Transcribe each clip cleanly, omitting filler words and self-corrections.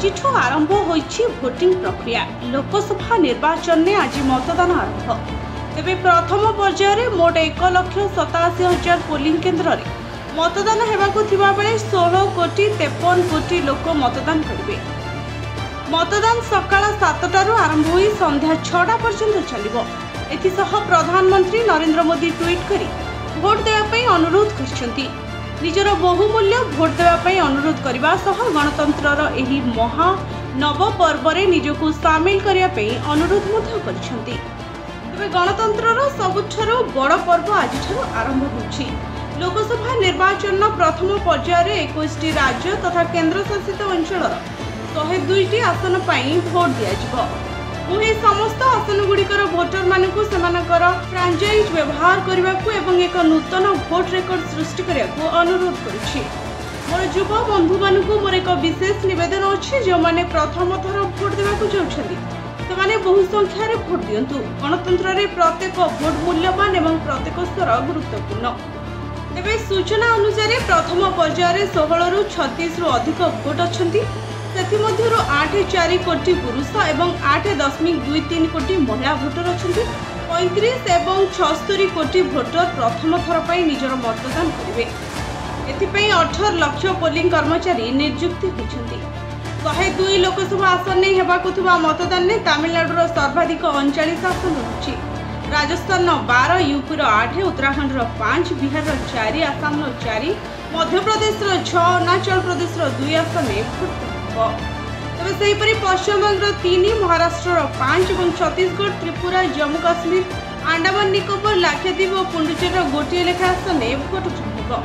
आजिठु आरंभ होइछि भोटिंग प्रक्रिया। लोकसभा निर्वाचन में आज मतदान आरंभ। तेबे प्रथम पर्यायर मोट 1,87,000 पोलिंग केन्द्र रे मतदान हेबाकु थिबा बेले 16,53 कोटी लोक मतदान करिवे। मतदान सकाळ 7टारू आरंभ होई संध्या 6टा पर्यंत चलिबो। एथिसह प्रधानमंत्री नरेंद्र मोदी ट्वीट करी भोट देवा पई अनुरोध करछंती। निजर बहुमूल्य भोट देवाई अनुरोध करने सह गणतंत्र एही महा नव पर्व निजकू सामिल करने अनुरोध कर गणतंत्र सबुठारु बड़ पर्व आज आरंभ होछि। लोकसभा निर्वाचन प्रथम पर्यायर 21 राज्य तथा केन्द्र शासित अंचल 102 आसन पर भोट दिया। समस्त आसन गुड़िकर भोटर मानकु सेमानकर फ्रांचाइज व्यवहार करने एवं एक नूतन भोट रेकर्ड सृष्टि करने को अनुरोध करुछि। मोर युव बंधु मानकु मोर एक विशेष निवेदन अच्छी जो मैंने प्रथम थर भोट देवाकु चाहछन्ति सेमाने बहु संख्यार भोट दियंतु। गणतंत्र रे प्रत्येक भोट मूल्यवान एवं प्रत्येक स्तर गुरुत्वपूर्ण। तेबे सूचना अनुसार प्रथम पर्यायर 16 रु 36 रु अधिक भोट अछन्ति। सेथिमध्यरु 8.4 कोटी पुरुष एवं 8.23 कोटी महिला भोटर अछन्ति। 35 एवं 76 कोटी भोटर प्रथम थर पई निजर मतदान करिवे। एथिपई 18 लाख पोलिंग कर्मचारी नियुक्त होइछन्ति। 102 लोकसभा आसन नै हेबाकु थिबा मतदान ने तमिलनाडुर सर्वाधिक 39 आसन रहछि। राजस्थान 12, यूपी 8, उत्तराखंड 5, बिहार 4, आसाम 4, मध्य प्रदेश 6, अरुणाचल प्रदेश 2 आसन भोट तेज सेहीपरि पश्चिम बंग 3, महाराष्ट्र 5 और छत्तीसगढ़, त्रिपुरा, जम्मू काश्मीर, अंडमान निकोबर, लाक्षाद्वीप और पुडुचेरी गोटे लेखा आसन भोट ग्रहण।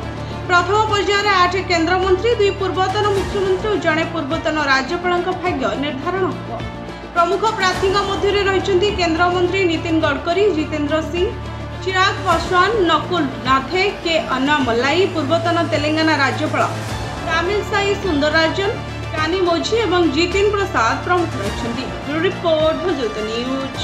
प्रथम पर्यायर 8 केन्द्र मंत्री, 2 पूर्वतन मुख्यमंत्री और जड़े पूर्वतन राज्यपाल भाग्य निर्धारण हो। प्रमुख प्रार्थी मध्य रही केन्द्र मंत्री नितिन गडकरी, जितेंद्र सिंह, चिराग पासवान, नकुल नाथे, के अन्नामलाई, पूर्वतन तेलंगाना राज्यपाल तमिलसाई सुंदरराजन, कानी मोझी और जितिन प्रसाद प्रमुख रही। Report Bhojpuri news.